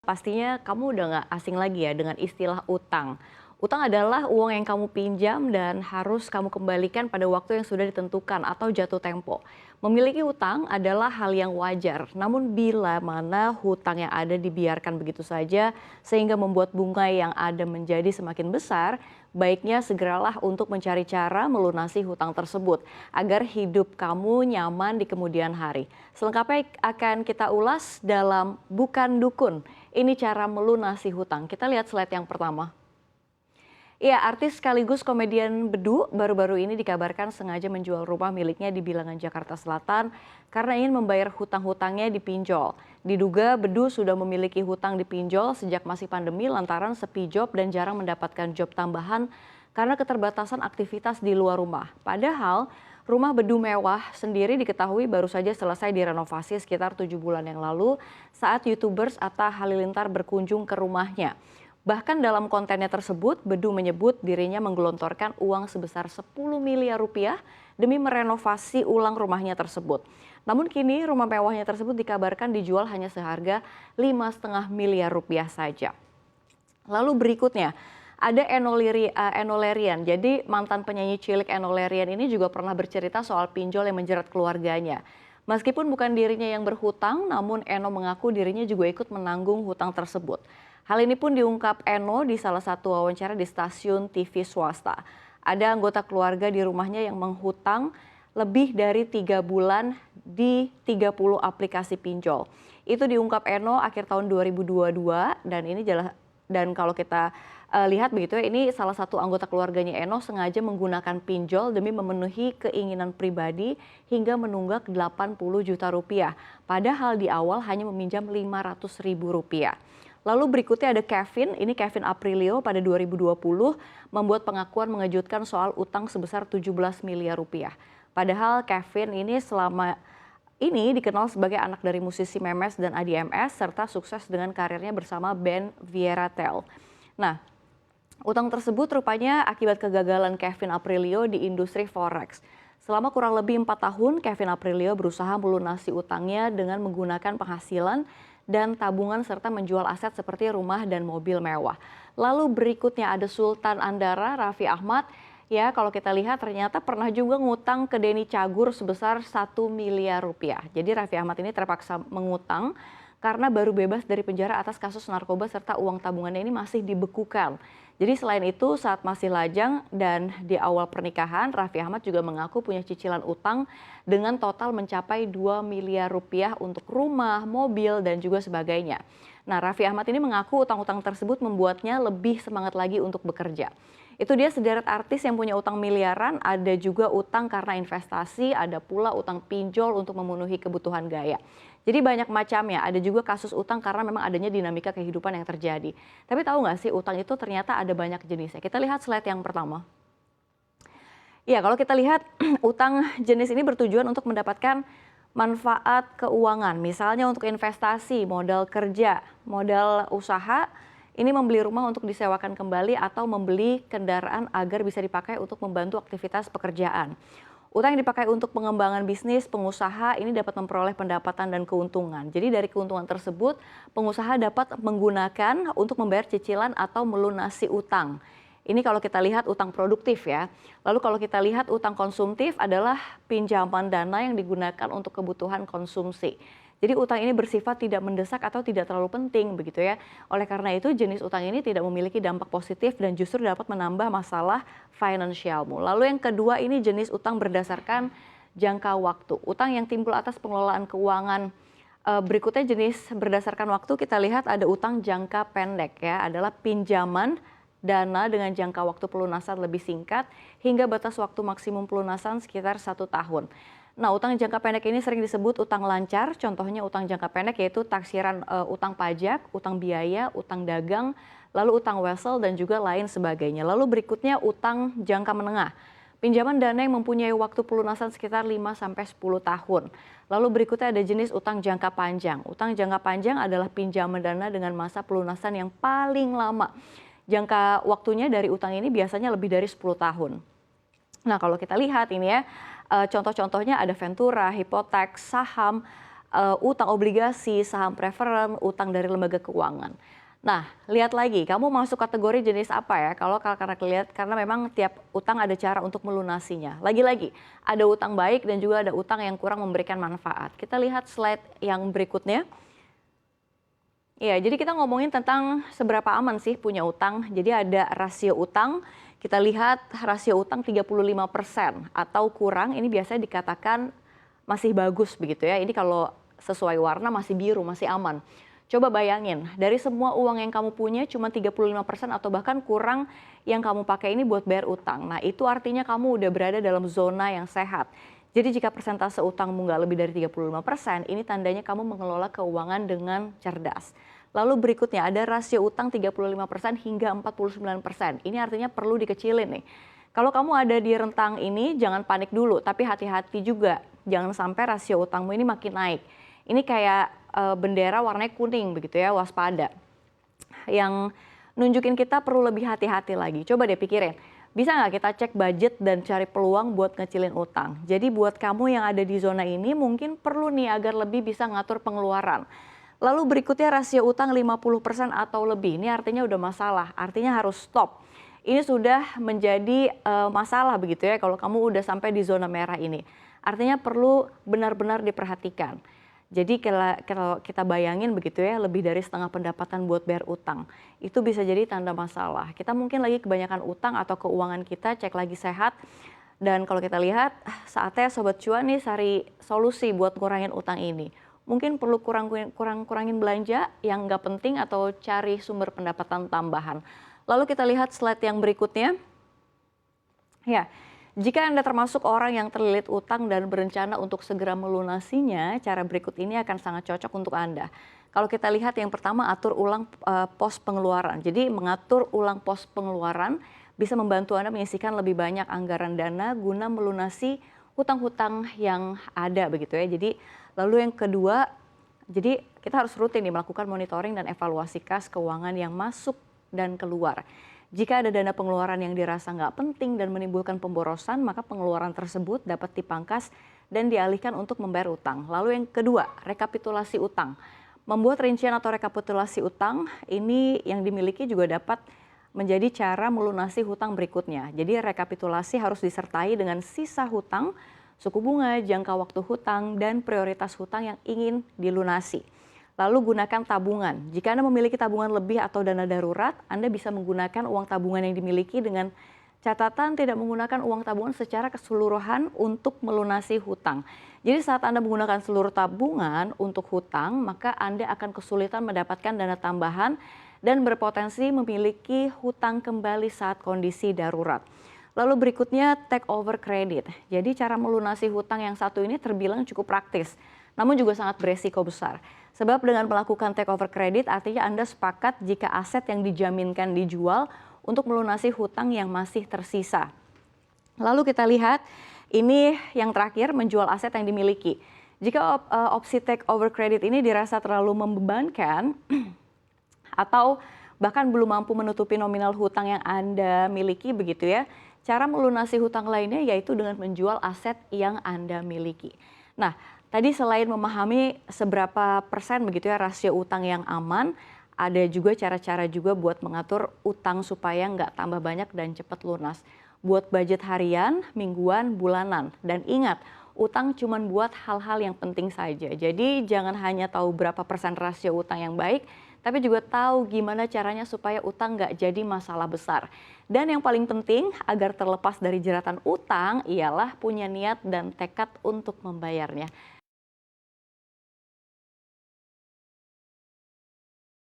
Pastinya kamu udah nggak asing lagi ya dengan istilah utang. Utang adalah uang yang kamu pinjam dan harus kamu kembalikan pada waktu yang sudah ditentukan atau jatuh tempo. Memiliki utang adalah hal yang wajar, namun bila mana hutang yang ada dibiarkan begitu saja sehingga membuat bunga yang ada menjadi semakin besar, baiknya segeralah untuk mencari cara melunasi hutang tersebut agar hidup kamu nyaman di kemudian hari. Selengkapnya akan kita ulas dalam Bukan Dukun. Ini cara melunasi hutang. Kita lihat slide yang pertama. Ya, artis sekaligus komedian Bedu baru-baru ini dikabarkan sengaja menjual rumah miliknya di Bilangan, Jakarta Selatan karena ingin membayar hutang-hutangnya di pinjol. Diduga Bedu sudah memiliki hutang di pinjol sejak masih pandemi lantaran sepi job dan jarang mendapatkan job tambahan karena keterbatasan aktivitas di luar rumah. Padahal rumah Bedu mewah sendiri diketahui baru saja selesai direnovasi sekitar 7 bulan yang lalu saat YouTubers Atta Halilintar berkunjung ke rumahnya. Bahkan dalam kontennya tersebut, Bedu menyebut dirinya menggelontorkan uang sebesar 10 miliar rupiah demi merenovasi ulang rumahnya tersebut. Namun kini rumah mewahnya tersebut dikabarkan dijual hanya seharga 5,5 miliar rupiah saja. Lalu berikutnya, ada Enno Lerian. Jadi mantan penyanyi cilik Enno Lerian ini juga pernah bercerita soal pinjol yang menjerat keluarganya. Meskipun bukan dirinya yang berhutang, namun Enno mengaku dirinya juga ikut menanggung hutang tersebut. Hal ini pun diungkap Enno di salah satu wawancara di stasiun TV swasta. Ada anggota keluarga di rumahnya yang menghutang lebih dari 3 bulan di 30 aplikasi pinjol. Itu diungkap Enno akhir tahun 2022 dan kalau kita lihat begitu ya, ini salah satu anggota keluarganya Enno sengaja menggunakan pinjol demi memenuhi keinginan pribadi hingga menunggak 80 juta rupiah. Padahal di awal hanya meminjam 500 ribu rupiah. Lalu berikutnya ada Kevin, ini Kevin Aprilio pada 2020 membuat pengakuan mengejutkan soal utang sebesar 17 miliar rupiah. Padahal Kevin ini selama ini dikenal sebagai anak dari musisi Memes dan Adi MS serta sukses dengan karirnya bersama band Vieratel. Nah, utang tersebut rupanya akibat kegagalan Kevin Aprilio di industri forex. Selama kurang lebih 4 tahun, Kevin Aprilio berusaha melunasi utangnya dengan menggunakan penghasilan dan tabungan serta menjual aset seperti rumah dan mobil mewah. Lalu berikutnya ada Sultan Andara Raffi Ahmad. Ya, kalau kita lihat ternyata pernah juga ngutang ke Denny Cagur sebesar 1 miliar rupiah. Jadi Raffi Ahmad ini terpaksa mengutang karena baru bebas dari penjara atas kasus narkoba serta uang tabungannya ini masih dibekukan. Jadi selain itu saat masih lajang dan di awal pernikahan, Raffi Ahmad juga mengaku punya cicilan utang dengan total mencapai 2 miliar rupiah untuk rumah, mobil, dan juga sebagainya. Nah, Raffi Ahmad ini mengaku utang-utang tersebut membuatnya lebih semangat lagi untuk bekerja. Itu dia sederet artis yang punya utang miliaran, ada juga utang karena investasi, ada pula utang pinjol untuk memenuhi kebutuhan gaya. Jadi banyak macamnya, ada juga kasus utang karena memang adanya dinamika kehidupan yang terjadi. Tapi tahu nggak sih utang itu ternyata ada banyak jenisnya. Kita lihat slide yang pertama. Ya, kalau kita lihat utang jenis ini bertujuan untuk mendapatkan manfaat keuangan. Misalnya untuk investasi, modal kerja, modal usaha, ini membeli rumah untuk disewakan kembali atau membeli kendaraan agar bisa dipakai untuk membantu aktivitas pekerjaan. Utang yang dipakai untuk pengembangan bisnis, pengusaha ini dapat memperoleh pendapatan dan keuntungan. Jadi dari keuntungan tersebut, pengusaha dapat menggunakan untuk membayar cicilan atau melunasi utang. Ini kalau kita lihat utang produktif ya. Lalu kalau kita lihat utang konsumtif adalah pinjaman dana yang digunakan untuk kebutuhan konsumsi. Jadi utang ini bersifat tidak mendesak atau tidak terlalu penting begitu ya. Oleh karena itu jenis utang ini tidak memiliki dampak positif dan justru dapat menambah masalah finansialmu. Lalu yang kedua ini jenis utang berdasarkan jangka waktu. Utang yang timbul atas pengelolaan keuangan. Berikutnya jenis berdasarkan waktu kita lihat ada utang jangka pendek ya, adalah pinjaman dana dengan jangka waktu pelunasan lebih singkat hingga batas waktu maksimum pelunasan sekitar 1 tahun. Nah, utang jangka pendek ini sering disebut utang lancar, contohnya utang jangka pendek yaitu taksiran utang pajak, utang biaya, utang dagang, lalu utang wesel dan juga lain sebagainya. Lalu berikutnya utang jangka menengah. Pinjaman dana yang mempunyai waktu pelunasan sekitar 5-10 tahun. Lalu berikutnya ada jenis utang jangka panjang. Utang jangka panjang adalah pinjaman dana dengan masa pelunasan yang paling lama. Jangka waktunya dari utang ini biasanya lebih dari 10 tahun. Nah, kalau kita lihat ini ya, contoh-contohnya ada Ventura, hipotek, saham, utang obligasi, saham preferen, utang dari lembaga keuangan. Nah, lihat lagi, kamu masuk kategori jenis apa ya? Kalau karena lihat, karena memang tiap utang ada cara untuk melunasinya. Lagi-lagi, ada utang baik dan juga ada utang yang kurang memberikan manfaat. Kita lihat slide yang berikutnya. Ya, jadi kita ngomongin tentang seberapa aman sih punya utang. Jadi ada rasio utang, kita lihat rasio utang 35% atau kurang, ini biasanya dikatakan masih bagus begitu ya. Ini kalau sesuai warna masih biru, masih aman. Coba bayangin, dari semua uang yang kamu punya cuma 35% atau bahkan kurang yang kamu pakai ini buat bayar utang. Nah, itu artinya kamu udah berada dalam zona yang sehat. Jadi jika persentase utangmu nggak lebih dari 35%, ini tandanya kamu mengelola keuangan dengan cerdas. Lalu berikutnya ada rasio utang 35% hingga 49%. Ini artinya perlu dikecilin nih. Kalau kamu ada di rentang ini, jangan panik dulu, tapi hati-hati juga. Jangan sampai rasio utangmu ini makin naik. Ini kayak bendera warnanya kuning begitu ya, waspada. Yang nunjukin kita perlu lebih hati-hati lagi. Coba deh pikirin, bisa nggak kita cek budget dan cari peluang buat ngecilin utang. Jadi buat kamu yang ada di zona ini mungkin perlu nih agar lebih bisa ngatur pengeluaran. Lalu berikutnya rasio utang 50% atau lebih, ini artinya udah masalah, artinya harus stop. Ini sudah menjadi masalah begitu ya kalau kamu udah sampai di zona merah ini. Artinya perlu benar-benar diperhatikan. Jadi kalau kita bayangin begitu ya, lebih dari setengah pendapatan buat bayar utang, itu bisa jadi tanda masalah. Kita mungkin lagi kebanyakan utang atau keuangan kita cek lagi sehat. Dan kalau kita lihat, saatnya Sobat Cuan nih cari solusi buat ngurangin utang ini. Mungkin perlu kurangin belanja yang nggak penting atau cari sumber pendapatan tambahan. Lalu kita lihat slide yang berikutnya. Ya, jika Anda termasuk orang yang terlilit utang dan berencana untuk segera melunasinya, cara berikut ini akan sangat cocok untuk Anda. Kalau kita lihat yang pertama, atur ulang pos pengeluaran. Jadi mengatur ulang pos pengeluaran bisa membantu Anda menyisihkan lebih banyak anggaran dana guna melunasi hutang-hutang yang ada begitu ya. Jadi lalu yang kedua, jadi kita harus rutin nih melakukan monitoring dan evaluasi kas keuangan yang masuk dan keluar. Jika ada dana pengeluaran yang dirasa nggak penting dan menimbulkan pemborosan, maka pengeluaran tersebut dapat dipangkas dan dialihkan untuk membayar utang. Lalu yang kedua, rekapitulasi utang. Membuat rincian atau rekapitulasi utang ini yang dimiliki juga dapat menjadi cara melunasi hutang berikutnya. Jadi rekapitulasi harus disertai dengan sisa hutang, suku bunga, jangka waktu hutang, dan prioritas hutang yang ingin dilunasi. Lalu gunakan tabungan. Jika Anda memiliki tabungan lebih atau dana darurat, Anda bisa menggunakan uang tabungan yang dimiliki dengan catatan tidak menggunakan uang tabungan secara keseluruhan untuk melunasi hutang. Jadi saat Anda menggunakan seluruh tabungan untuk hutang, maka Anda akan kesulitan mendapatkan dana tambahan dan berpotensi memiliki hutang kembali saat kondisi darurat. Lalu berikutnya take over credit. Jadi cara melunasi hutang yang satu ini terbilang cukup praktis, namun juga sangat beresiko besar. Sebab dengan melakukan take over credit artinya Anda sepakat jika aset yang dijaminkan dijual untuk melunasi hutang yang masih tersisa. Lalu kita lihat ini yang terakhir, menjual aset yang dimiliki. Jika opsi take over credit ini dirasa terlalu membebankan atau bahkan belum mampu menutupi nominal hutang yang Anda miliki begitu ya, cara melunasi hutang lainnya yaitu dengan menjual aset yang Anda miliki. Nah, tadi selain memahami seberapa persen begitu ya rasio utang yang aman, ada juga cara-cara juga buat mengatur utang supaya nggak tambah banyak dan cepat lunas. Buat budget harian, mingguan, bulanan. Dan ingat, utang cuma buat hal-hal yang penting saja. Jadi jangan hanya tahu berapa persen rasio utang yang baik, tapi juga tahu gimana caranya supaya utang nggak jadi masalah besar. Dan yang paling penting agar terlepas dari jeratan utang ialah punya niat dan tekad untuk membayarnya.